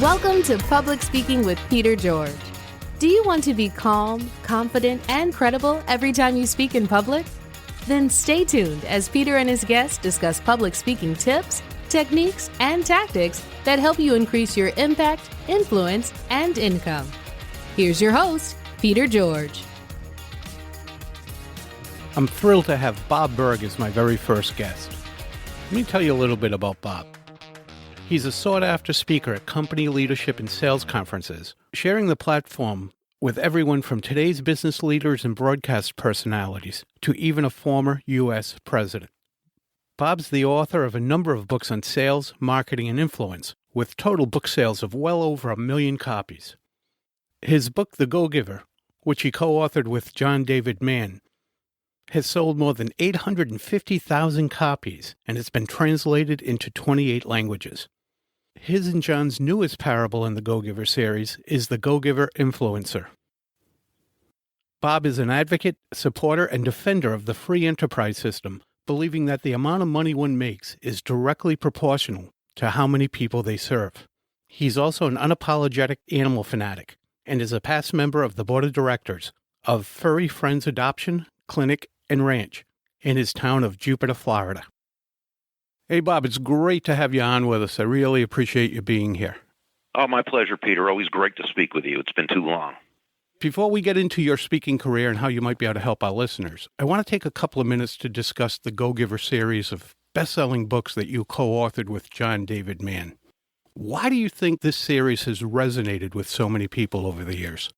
Welcome to Public Speaking with Peter George. Do you want to be calm, confident, and credible every time you speak in public? Then stay tuned as Peter and his guests discuss public speaking tips, techniques, and tactics that help you increase your impact, influence, and income. Here's your host, Peter George. I'm thrilled to have Bob Burg as my very first guest. Let me tell you a little bit about Bob. He's a sought-after speaker at company leadership and sales conferences, sharing the platform with everyone from today's business leaders and broadcast personalities to even a former U.S. president. Bob's the author of a number of books on sales, marketing, and influence, with total book sales of well over 1 million copies. His book, The Go-Giver, which he co-authored with John David Mann, has sold more than 850,000 copies and has been translated into 28 languages. His and John's newest parable in the Go-Giver series is the Go-Giver Influencer. Bob is an advocate, supporter, and defender of the free enterprise system, believing that the amount of money one makes is directly proportional to how many people they serve. He's also an unapologetic animal fanatic and is a past member of the board of directors of Furry Friends Adoption, Clinic, and Ranch in his town of Jupiter, Florida. Hey, Bob, it's great to have you on with us. I really appreciate you being here. Oh, my pleasure, Peter. Always great to speak with you. It's been too long. Before we get into your speaking career and how you might be able to help our listeners, I want to take a couple of minutes to discuss the Go-Giver series of best-selling books that you co-authored with John David Mann. Why do you think this series has resonated with so many people over the years?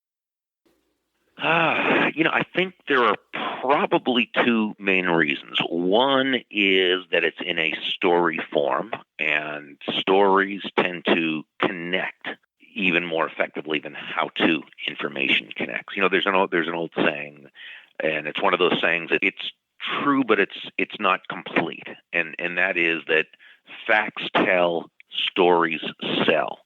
I think there are probably two main reasons. One is that it's in a story form, and stories tend to connect even more effectively than how-to information connects. There's an old saying, and it's one of those sayings that it's true, but it's not complete, and that is that facts tell, stories sell.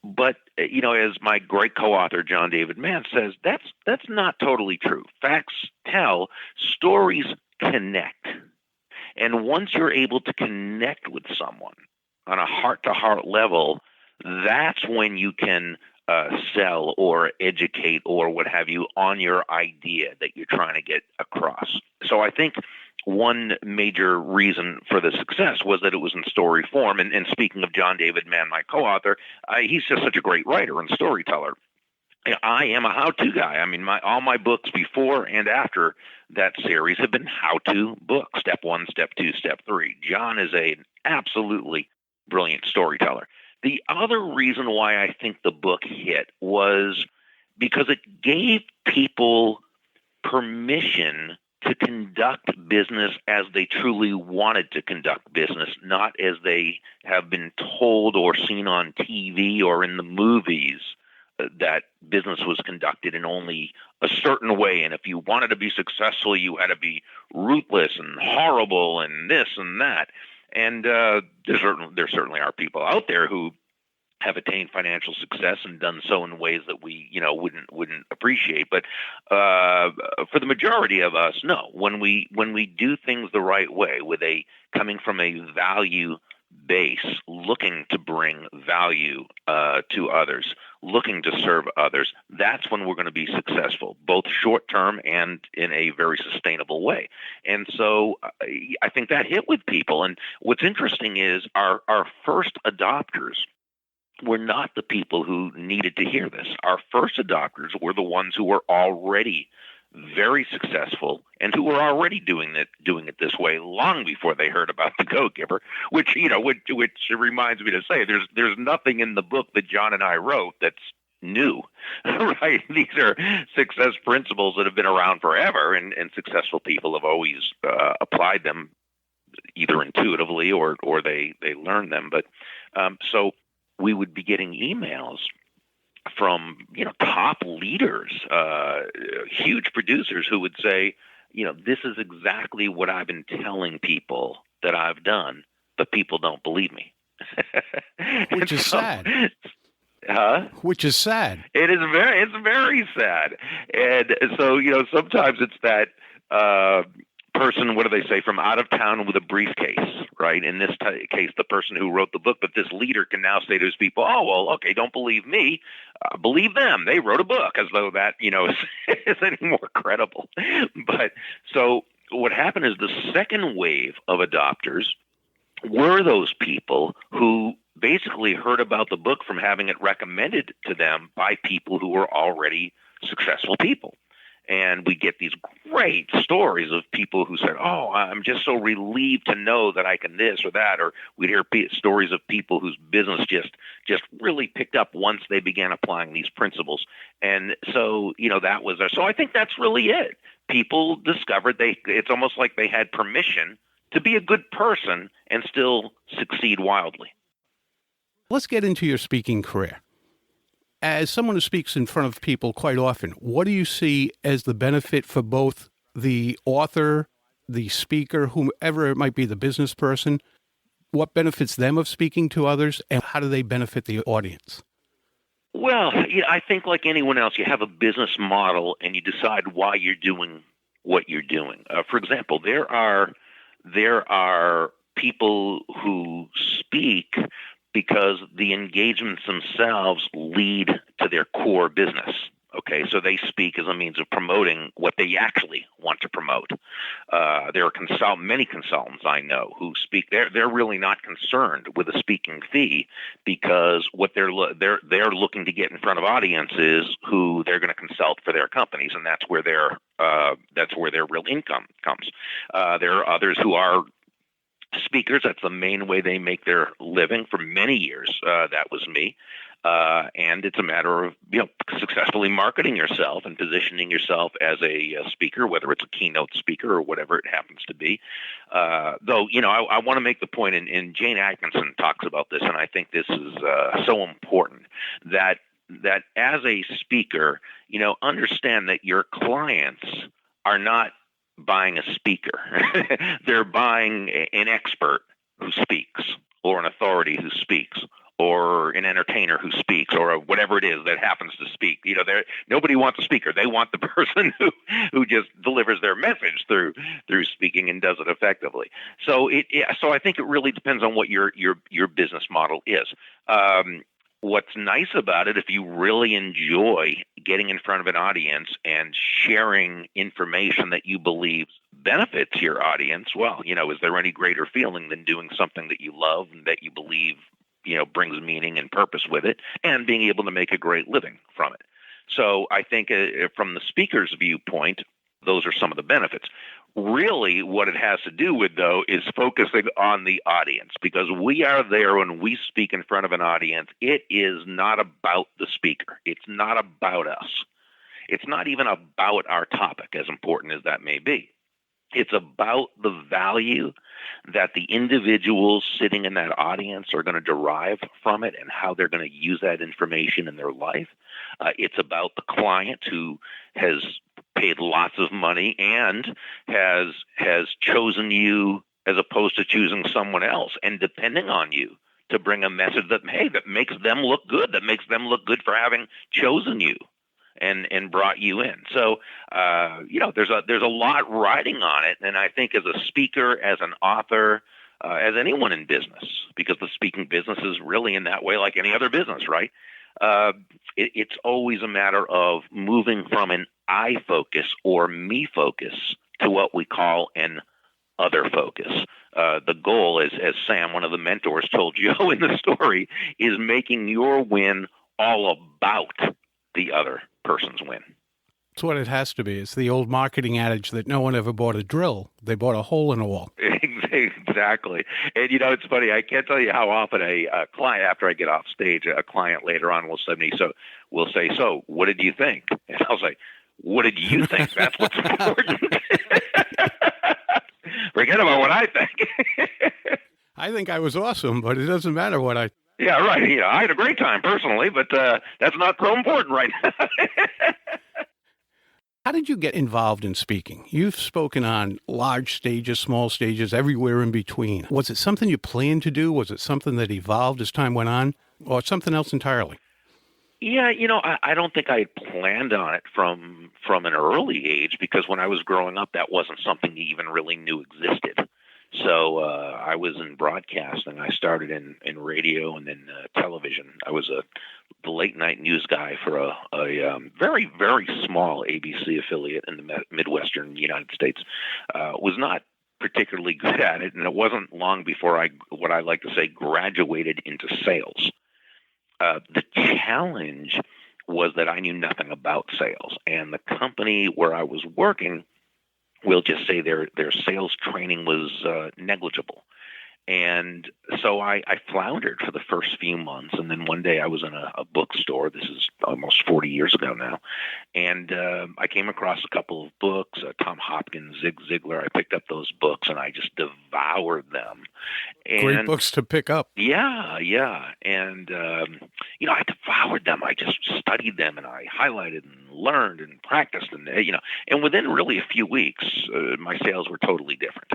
But, as my great co-author, John David Mann, says, that's not totally true. Facts tell, stories connect. And once you're able to connect with someone on a heart-to-heart level, that's when you can sell or educate or what have you on your idea that you're trying to get across. So I think one major reason for the success was that it was in story form. And speaking of John David Mann, my co-author, he's just such a great writer and storyteller. I am a how-to guy. I mean, all my books before and after that series have been how-to books, step 1, step 2, step 3. John is an absolutely brilliant storyteller. The other reason why I think the book hit was because it gave people permission to conduct business as they truly wanted to conduct business, not as they have been told or seen on TV or in the movies that business was conducted in only a certain way. And if you wanted to be successful, you had to be ruthless and horrible and this and that. And there certainly are people out there who have attained financial success and done so in ways that we, wouldn't appreciate. But for the majority of us, no. When we do things the right way, coming from a value base, looking to bring value to others, looking to serve others, that's when we're going to be successful, both short term and in a very sustainable way. And so I think that hit with people. And what's interesting is our first adopters were not the people who needed to hear this. Our first adopters were the ones who were already very successful and who were already doing it this way long before they heard about the Go-Giver, which reminds me to say there's nothing in the book that John and I wrote that's new, right? These are success principles that have been around forever, and successful people have always applied them either intuitively or they learned them. But so we would be getting emails from top leaders, huge producers who would say, this is exactly what I've been telling people that I've done, but people don't believe me. Which is sad. Which is sad. It's very sad. And so, sometimes it's that person, what do they say, from out of town with a briefcase, right? In this case, the person who wrote the book, but this leader can now say to his people, oh, well, okay, don't believe me, believe them. They wrote a book, as though that, is any more credible. But so what happened is the second wave of adopters were those people who basically heard about the book from having it recommended to them by people who were already successful people. And we get these great stories of people who said, oh, I'm just so relieved to know that I can this or that. Or we'd hear stories of people whose business just really picked up once they began applying these principles. And so, that was there. So I think that's really it. People discovered it's almost like they had permission to be a good person and still succeed wildly. Let's get into your speaking career. As someone who speaks in front of people quite often, what do you see as the benefit for both the author, the speaker, whomever it might be, the business person? What benefits them of speaking to others, and how do they benefit the audience? Well, I think like anyone else, you have a business model and you decide why you're doing what you're doing. For example, there are people who speak because the engagements themselves lead to their core business. Okay, so they speak as a means of promoting what they actually want to promote. There are many consultants I know who speak. They're really not concerned with a speaking fee because what they're looking to get in front of audiences who they're going to consult for their companies, and that's where their real income comes. There are others who are speakers. That's the main way they make their living. For many years, that was me. And it's a matter of successfully marketing yourself and positioning yourself as a speaker, whether it's a keynote speaker or whatever it happens to be. Though, I want to make the point, and Jane Atkinson talks about this, and I think this is so important, that as a speaker, understand that your clients are not buying a speaker. They're buying an expert who speaks, or an authority who speaks, or an entertainer who speaks, or whatever it is that happens to speak. Nobody wants a speaker. They want the person who just delivers their message through speaking and does it effectively. So I think it really depends on what your business model is. What's nice about it, if you really enjoy getting in front of an audience and sharing information that you believe benefits your audience, well, is there any greater feeling than doing something that you love and that you believe, brings meaning and purpose with it, and being able to make a great living from it? So I think from the speaker's viewpoint, those are some of the benefits. Really, what it has to do with, though, is focusing on the audience, because we are there when we speak in front of an audience. It is not about the speaker. It's not about us. It's not even about our topic, as important as that may be. It's about the value that the individuals sitting in that audience are going to derive from it and how they're going to use that information in their life. It's about the client who has paid lots of money and has chosen you as opposed to choosing someone else and depending on you to bring a message that makes them look good, for having chosen you and brought you in. So, there's a lot riding on it. And I think as a speaker, as an author, as anyone in business, because the speaking business is really in that way like any other business, right? It's always a matter of moving from an I focus or me focus to what we call an other focus. The goal is, as Sam, one of the mentors, told Joe in the story, is making your win all about the other person's win. That's what it has to be. It's the old marketing adage that no one ever bought a drill. They bought a hole in a wall. Exactly. And, it's funny. I can't tell you how often a client, after I get off stage, a client later on will say, so what did you think? And I'll say, what did you think? That's what's important. Forget about what I think. I think I was awesome, but it doesn't matter what I... Yeah, right. I had a great time personally, but that's not so important right now. How did you get involved in speaking? You've spoken on large stages, small stages, everywhere in between. Was it something you planned to do? Was it something that evolved as time went on? Or something else entirely? Yeah, I don't think I had planned on it from an early age, because when I was growing up, that wasn't something you even really knew existed. So I was in broadcasting. I started in radio and then television. I was the late night news guy for a very, very small ABC affiliate in the Midwestern United States. Was not particularly good at it, and it wasn't long before what I like to say, graduated into sales. The challenge was that I knew nothing about sales, and the company where I was working, we'll just say their sales training was negligible. And so I floundered for the first few months. And then one day I was in a bookstore. This is almost 40 years ago now. And I came across a couple of books, Tom Hopkins, Zig Ziglar. I picked up those books and I just devoured them. And, great books to pick up. Yeah, yeah. And, I devoured them. I just studied them and I highlighted and learned and practiced. And within really a few weeks, my sales were totally different.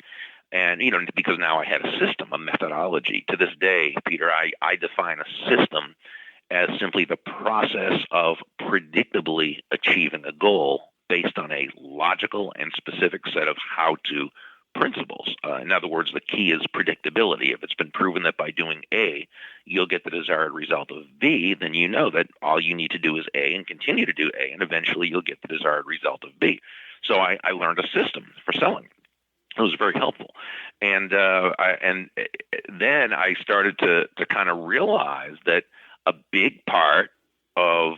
And, because now I had a system, a methodology. To this day, Peter, I define a system as simply the process of predictably achieving a goal based on a logical and specific set of how-to principles. In other words, the key is predictability. If it's been proven that by doing A, you'll get the desired result of B, then you know that all you need to do is A and continue to do A, and eventually you'll get the desired result of B. So I learned a system for selling. It was very helpful, and then I started to kind of realize that a big part of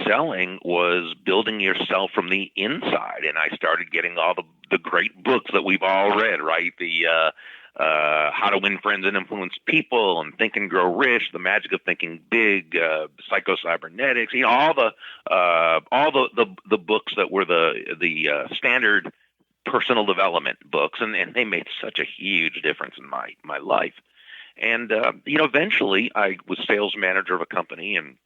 selling was building yourself from the inside, and I started getting all the great books that we've all read, right? The How to Win Friends and Influence People, and Think and Grow Rich, The Magic of Thinking Big, Psycho-Cybernetics, all the books that were the standard personal development books, and they made such a huge difference in my life. And eventually I was sales manager of a company, and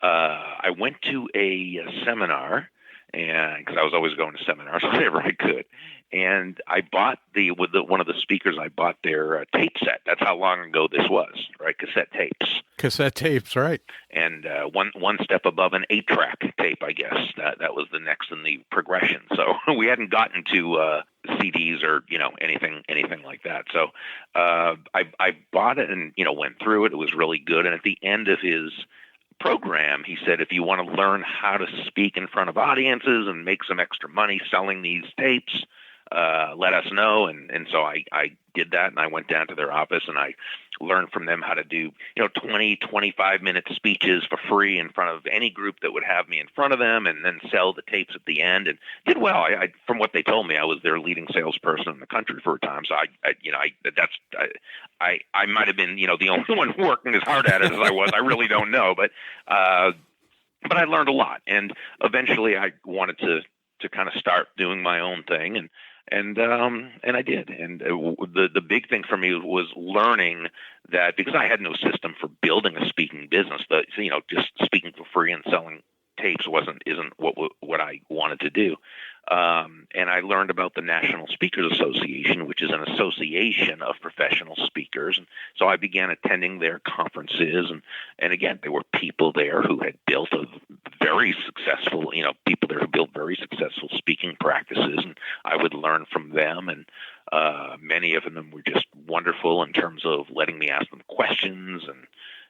I went to a seminar, and because I was always going to seminars whenever I could, and I bought one of the speakers. I bought their tape set. That's how long ago this was, right? Cassette tapes, right? And one step above an 8-track tape, I guess. That was the next in the progression. So we hadn't gotten to CDs or anything like that. So I bought it and went through it. It was really good. And at the end of his program, he said, if you want to learn how to speak in front of audiences and make some extra money selling these tapes, let us know. And so I did that, and I went down to their office and I learned from them how to do 20, 25-minute speeches for free in front of any group that would have me in front of them, and then sell the tapes at the end, and did well. I from what they told me, I was their leading salesperson in the country for a time. So I might have been the only one working as hard at it as I was. I really don't know, but I learned a lot, and eventually I wanted to kind of start doing my own thing, and I did. And the big thing for me was learning that, because I had no system for building a speaking business, that just speaking for free and selling tapes isn't what I wanted to do. And I learned about the National Speakers Association, which is an association of professional speakers. And so I began attending their conferences, and again, there were people there who had built a very successful, people there who built very successful speaking practices, and I would learn from them. And many of them were just wonderful in terms of letting me ask them questions and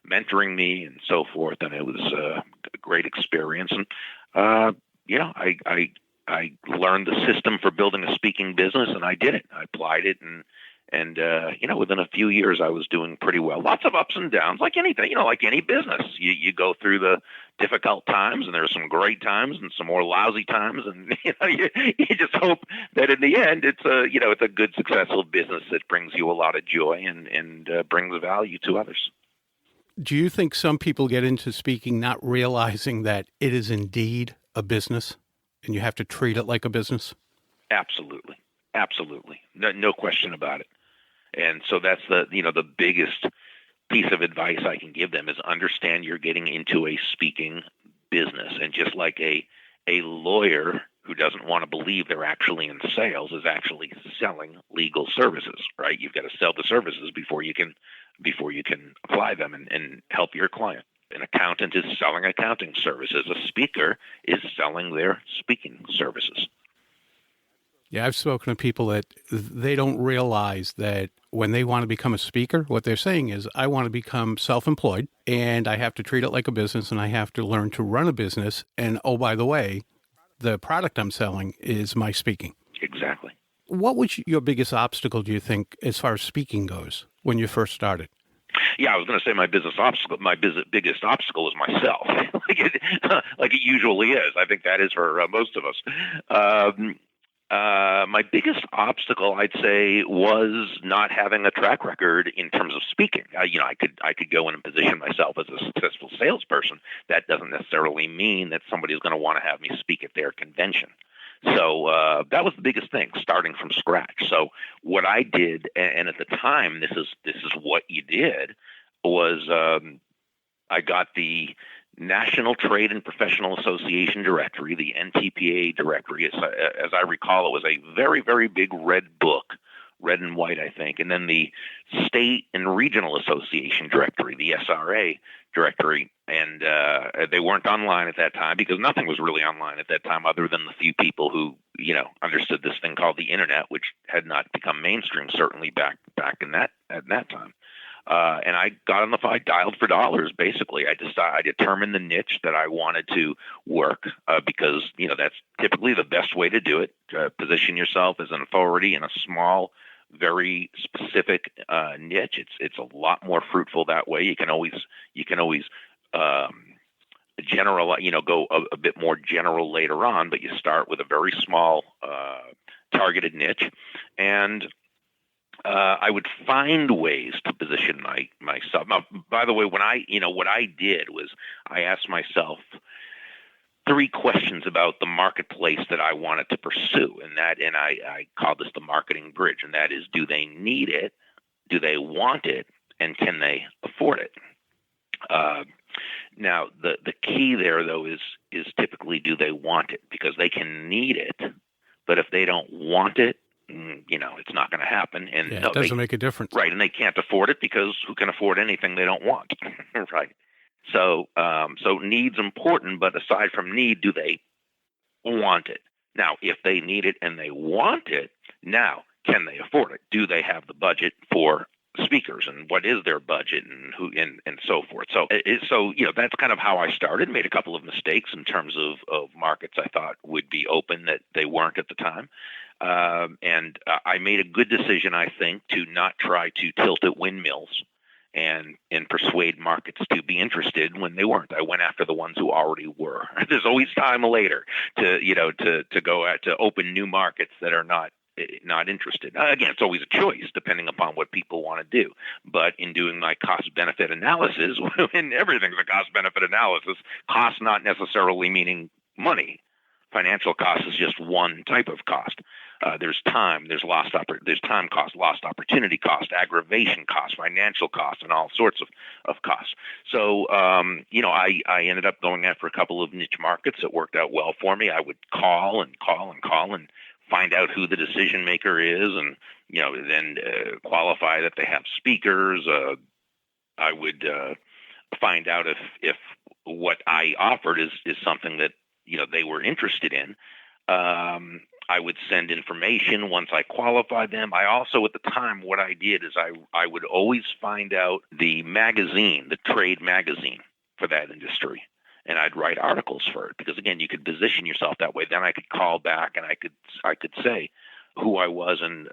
mentoring me and so forth. And it was a great experience. And I learned the system for building a speaking business, and I did it. I applied it, and within a few years, I was doing pretty well. Lots of ups and downs, like anything, like any business. You go through the difficult times, and there's some great times and some more lousy times, and you just hope that in the end, it's a good, successful business that brings you a lot of joy and brings value to others. Do you think some people get into speaking not realizing that it is indeed a business, and you have to treat it like a business? Absolutely. No question about it. And so that's the biggest piece of advice I can give them is understand you're getting into a speaking business. And just like a lawyer who doesn't want to believe they're actually in sales is actually selling legal services, right? You've got to sell the services before you can apply them and help your client. An accountant is selling accounting services. A speaker is selling their speaking services. Yeah, I've spoken to people that they don't realize that when they want to become a speaker, what they're saying is, I want to become self-employed and I have to treat it like a business and I have to learn to run a business. And oh, by the way, the product I'm selling is my speaking. Exactly. What was your biggest obstacle, do you think, as far as speaking goes, when you first started? Yeah, I was going to say my biggest biggest obstacle is myself, like it usually is. I think that is for most of us. My biggest obstacle, I'd say, was not having a track record in terms of speaking. I could go in and position myself as a successful salesperson. That doesn't necessarily mean that somebody's going to want to have me speak at their convention. So that was the biggest thing, starting from scratch. So what I did, and at the time, this is what you did, was I got the National Trade and Professional Association directory, the NTPA directory. As I recall, it was a very, very big red book, red and white, I think, and then the State and Regional Association directory, the SRA directory, and they weren't online at that time because nothing was really online at that time other than the few people who, understood this thing called the internet, which had not become mainstream certainly back in at that time. And I got on the phone, I dialed for dollars, basically. I determined the niche that I wanted to work because, that's typically the best way to do it. Position yourself as an authority in a small, very specific niche. It's a lot more fruitful that way. You can always general, go a bit more general later on, but you start with a very small targeted niche. And I would find ways to position myself. Now, by the way, what I did was I asked myself 3 questions about the marketplace that I wanted to pursue, and I called this the marketing bridge, and that is, do they need it? Do they want it? And can they afford it? Now, the key there, though, is typically, do they want it? Because they can need it, but if they don't want it, it's not going to happen. And it doesn't make a difference. Right, and they can't afford it because who can afford anything they don't want? Right. So need's important, but aside from need, do they want it? Now, if they need it and they want it, now, can they afford it? Do they have the budget for speakers, and what is their budget, and who, and so forth? So that's kind of how I started. Made a couple of mistakes in terms of markets I thought would be open that they weren't at the time. And I made a good decision, I think, to not try to tilt at windmills and persuade markets to be interested when they weren't. I went after the ones who already were. There's always time later to go at to open new markets that are not interested. Again, it's always a choice depending upon what people want to do. But in doing my cost-benefit analysis, and everything's a cost-benefit analysis, cost not necessarily meaning money. Financial cost is just one type of cost. There's time, there's time cost, lost opportunity cost, aggravation cost, financial cost, and all sorts of costs. So, I ended up going after a couple of niche markets that worked out well for me. I would call and find out who the decision maker is, and then qualify that they have speakers. I would find out if what I offered is something that they were interested in. I would send information once I qualified them. I also, at the time, what I did is I would always find out the magazine, the trade magazine for that industry, and I'd write articles for it, because again, you could position yourself that way. Then I could call back and I could say who I was, and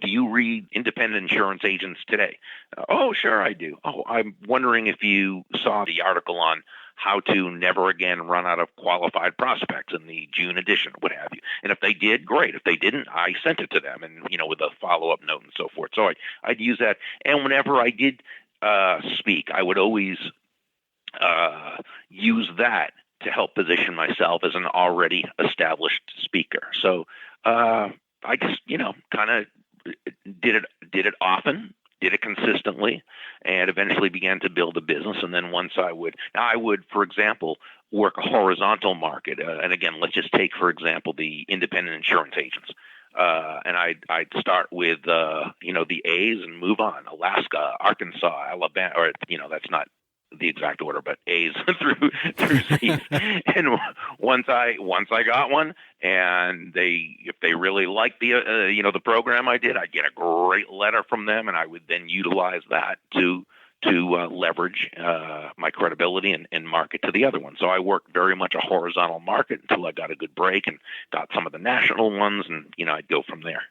do you read Independent Insurance Agents Today? Oh, sure I do. Oh, I'm wondering if you saw the article on how to never again run out of qualified prospects in the June edition, what have you. And if they did, great. If they didn't, I sent it to them, and with a follow-up note and so forth. So I'd use that. And whenever I did speak, I would always use that to help position myself as an already established speaker. So I just, kind of did it often, did it consistently, and eventually began to build a business. And then once I would, for example, work a horizontal market. And again, let's just take, for example, the independent insurance agents. And I'd start with, the A's and move on. Alaska, Arkansas, Alabama, or, that's not the exact order, but A's through C's. And once I got one, and if they really liked the program I did, I'd get a great letter from them, and I would then utilize that to leverage my credibility and market to the other one. So I worked very much a horizontal market until I got a good break and got some of the national ones, and I'd go from there.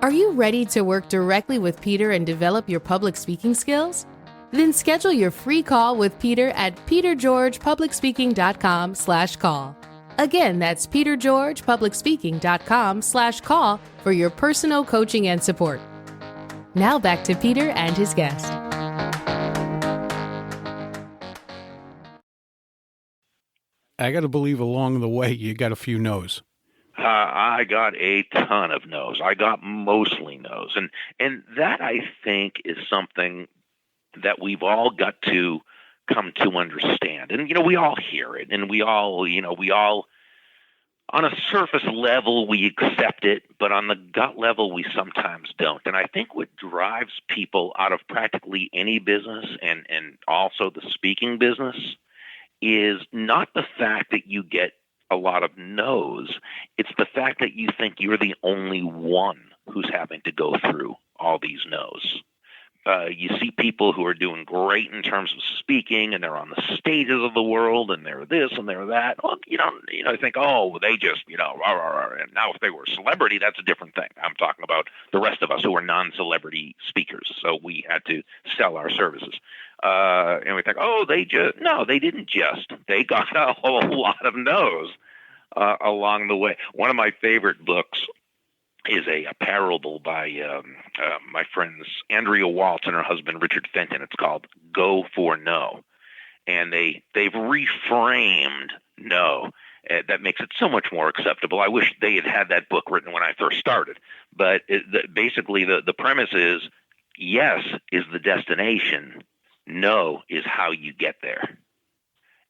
Are you ready to work directly with Peter and develop your public speaking skills? Then schedule your free call with Peter at petergeorgepublicspeaking.com/call. Again, that's petergeorgepublicspeaking.com/call for your personal coaching and support. Now back to Peter and his guest. I got to believe along the way you got a few no's. I got a ton of no's. I got mostly no's. And that, I think, is something that we've all got to come to understand. And, we all hear it, and we all, on a surface level, we accept it, but on the gut level, we sometimes don't. And I think what drives people out of practically any business, and also the speaking business, is not the fact that you get a lot of no's. It's the fact that you think you're the only one who's having to go through all these no's. You see people who are doing great in terms of speaking, and they're on the stages of the world, and they're this and they're that. Well, you think, oh, they just, and now if they were a celebrity, that's a different thing. I'm talking about the rest of us who are non-celebrity speakers, so we had to sell our services. And we think, oh, they didn't just. They got a whole lot of no's along the way. One of my favorite books is a parable by my friends Andrea Waltz and her husband Richard Fenton. It's called Go for No. And they've reframed no. That makes it so much more acceptable. I wish they had that book written when I first started. But basically the premise is, yes is the destination, no is how you get there.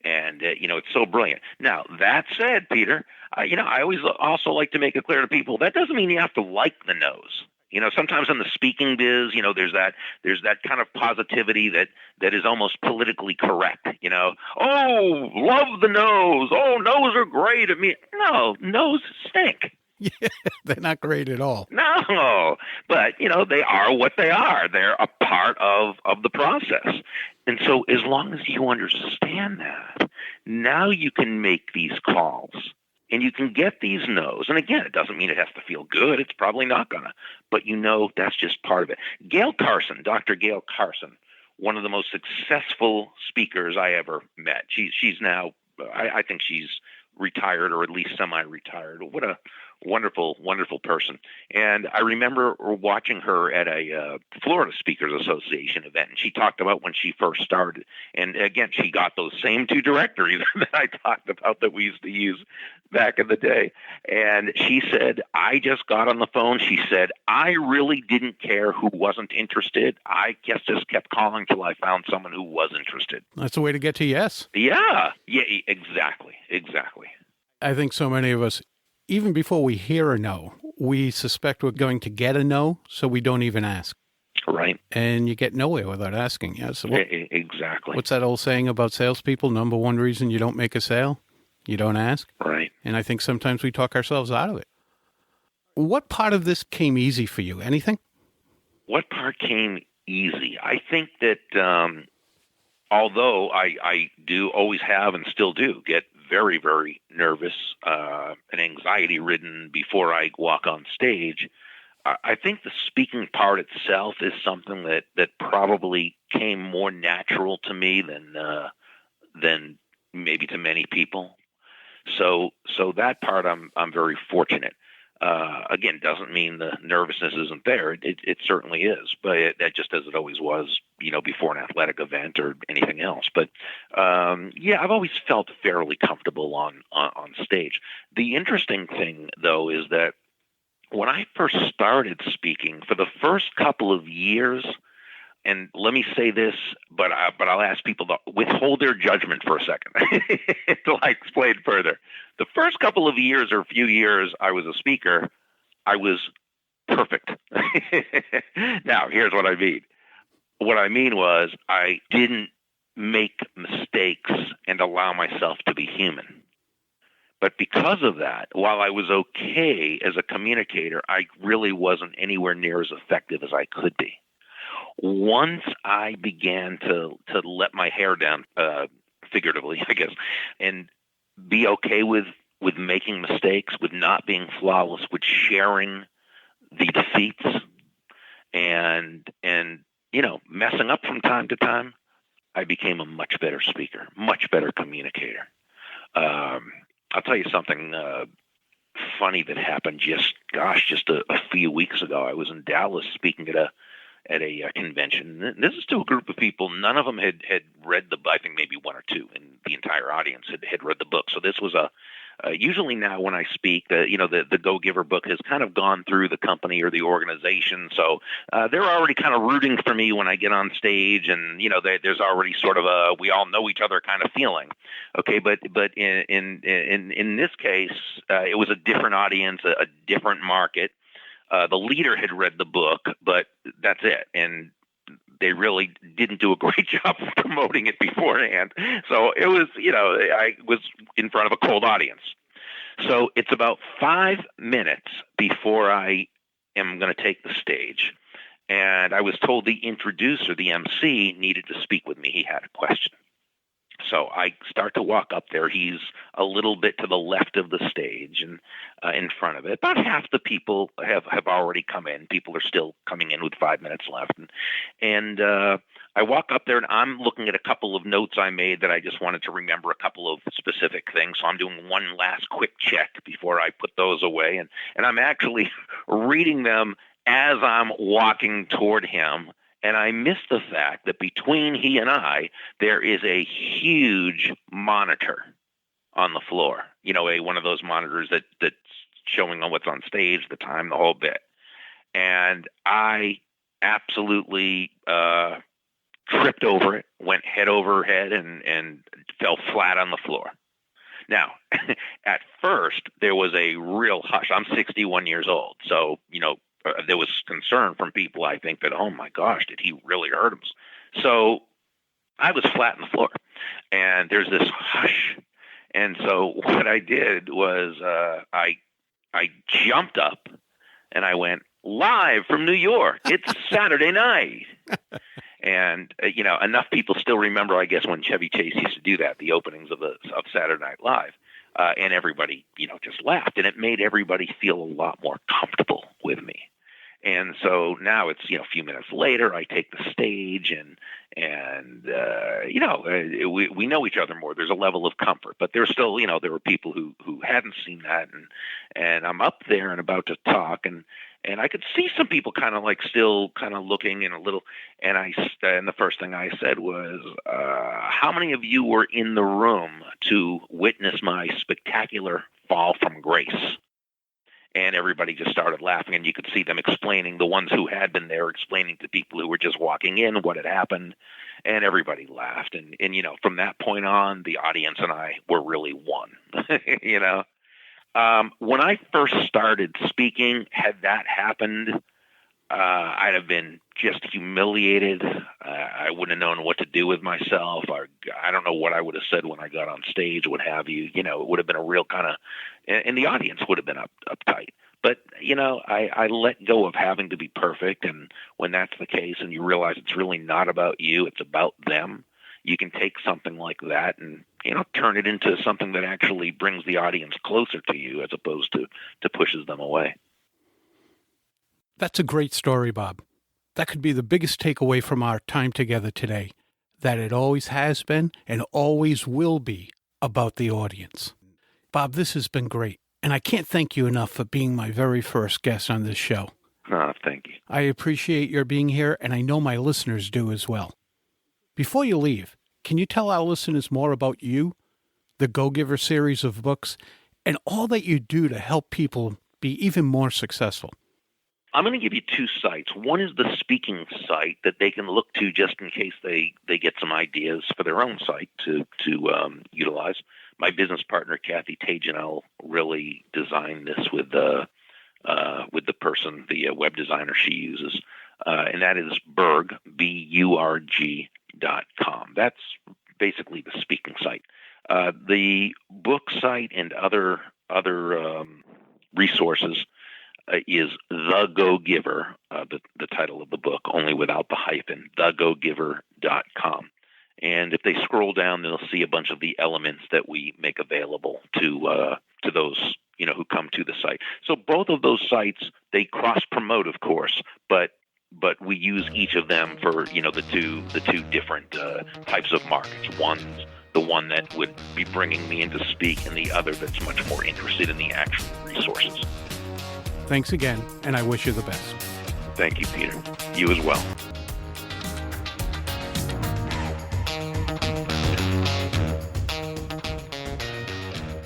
And, it's so brilliant. Now, that said, Peter, I always also like to make it clear to people, that doesn't mean you have to like the no's. Sometimes in the speaking biz, there's that kind of positivity that is almost politically correct. Oh, love the no's. Oh, no's are great. No, no's stink. Yeah, they're not great at all. No, but, they are what they are. They're a part of the process. And so as long as you understand that, now you can make these calls and you can get these no's. And again, it doesn't mean it has to feel good. It's probably not going to. But that's just part of it. Dr. Gail Carson, one of the most successful speakers I ever met. She's now, I think she's retired, or at least semi-retired. What a wonderful, wonderful person. And I remember watching her at a Florida Speakers Association event, and she talked about when she first started. And again, she got those same two directories that I talked about that we used to use back in the day. And she said, I just got on the phone. She said, I really didn't care who wasn't interested. I just kept calling till I found someone who was interested. That's the way to get to yes. Yeah, exactly. I think so many of us, even before we hear a no, we suspect we're going to get a no, so we don't even ask. Right. And you get nowhere without asking. Yeah. So Exactly. What's that old saying about salespeople? Number one reason you don't make a sale? You don't ask. Right. And I think sometimes we talk ourselves out of it. What part of this came easy for you? Anything? What part came easy? I think that although I do always have and still do get very, very nervous and anxiety-ridden before I walk on stage, I think the speaking part itself is something that probably came more natural to me than maybe to many people. So that part I'm very fortunate. Again, doesn't mean the nervousness isn't there. It certainly is, but that just as it always was, before an athletic event or anything else. But I've always felt fairly comfortable on stage. The interesting thing, though, is that when I first started speaking, for the first couple of years, and let me say this, but I'll ask people to withhold their judgment for a second until I explain further. The first couple of years or few years I was a speaker, I was perfect. Now, here's what I mean. What I mean was I didn't make mistakes and allow myself to be human. But because of that, while I was okay as a communicator, I really wasn't anywhere near as effective as I could be. Once I began to let my hair down, figuratively, I guess, and be okay with making mistakes, with not being flawless, with sharing the defeats, and messing up from time to time, I became a much better speaker, much better communicator. I'll tell you something funny that happened just a few weeks ago. I was in Dallas speaking at a convention. And this is to a group of people. None of them had read the book. I think maybe one or two in the entire audience had read the book. So this was usually now when I speak, the Go Giver book has kind of gone through the company or the organization. So they're already kind of rooting for me when I get on stage, and there's already sort of a we all know each other kind of feeling. Okay, but in this case, it was a different audience, a different market. The leader had read the book, but that's it. And they really didn't do a great job of promoting it beforehand. So it was, I was in front of a cold audience. So it's about 5 minutes before I am going to take the stage. And I was told the introducer, the MC, needed to speak with me. He had a question. So I start to walk up there. He's a little bit to the left of the stage and in front of it. About half the people have already come in. People are still coming in with 5 minutes left. And I walk up there, and I'm looking at a couple of notes I made that I just wanted to remember a couple of specific things. So I'm doing one last quick check before I put those away. And I'm actually reading them as I'm walking toward him. And I missed the fact that between he and I, there is a huge monitor on the floor. One of those monitors that's showing on what's on stage, the time, the whole bit. And I absolutely tripped over it, went head over head, and fell flat on the floor. Now, at first, there was a real hush. I'm 61 years old, so, there was concern from people, I think, that, oh, my gosh, did he really hurt him? So I was flat on the floor, and there's this hush. And so what I did was I jumped up, and I went, live from New York. It's Saturday night. And, enough people still remember, I guess, when Chevy Chase used to do that, the openings of Saturday Night Live. And everybody, just laughed. And it made everybody feel a lot more comfortable with me. And so now it's, a few minutes later, I take the stage and we know each other more. There's a level of comfort, but there's still, there were people who hadn't seen that. And I'm up there and about to talk, and I could see some people kind of like still kind of looking and a little, and the first thing I said was, how many of you were in the room to witness my spectacular fall from grace? And everybody just started laughing, and you could see them explaining, the ones who had been there, explaining to people who were just walking in what had happened, and everybody laughed. And from that point on, the audience and I were really one, When I first started speaking, had that happened, I'd have been just humiliated. I wouldn't have known what to do with myself. I don't know what I would have said when I got on stage, what have you. It would have been a real kind of, and the audience would have been uptight. But, I let go of having to be perfect. And when that's the case and you realize it's really not about you, it's about them, you can take something like that and, turn it into something that actually brings the audience closer to you as opposed to pushes them away. That's a great story, Bob. That could be the biggest takeaway from our time together today, that it always has been and always will be about the audience. Bob, this has been great, and I can't thank you enough for being my very first guest on this show. Oh, thank you. I appreciate your being here, and I know my listeners do as well. Before you leave, can you tell our listeners more about you, the Go Giver series of books, and all that you do to help people be even more successful? I'm going to give you two sites. One is the speaking site that they can look to just in case they get some ideas for their own site to utilize. My business partner, Kathy Tagenel, really designed this with with the person, the web designer she uses, and that is Burg, BURG.com. That's basically the speaking site. The book site and other resources is The Go Giver, the title of the book, only without the hyphen, thegogiver.com. And if they scroll down, they'll see a bunch of the elements that we make available to those who come to the site. So both of those sites, they cross promote, of course, but we use each of them for the two different types of markets. One's the one that would be bringing me in to speak, and the other that's much more interested in the actual resources. Thanks again, and I wish you the best. Thank you, Peter. You as well.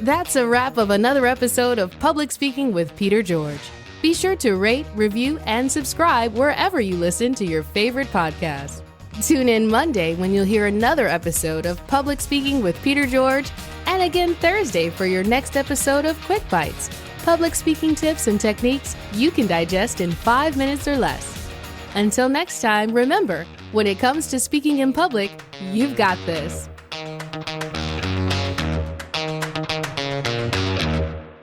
That's a wrap of another episode of Public Speaking with Peter George. Be sure to rate, review, and subscribe wherever you listen to your favorite podcast. Tune in Monday when you'll hear another episode of Public Speaking with Peter George, and again Thursday for your next episode of Quick Bites, public speaking tips and techniques you can digest in 5 minutes or less. Until next time, remember, when it comes to speaking in public, you've got this.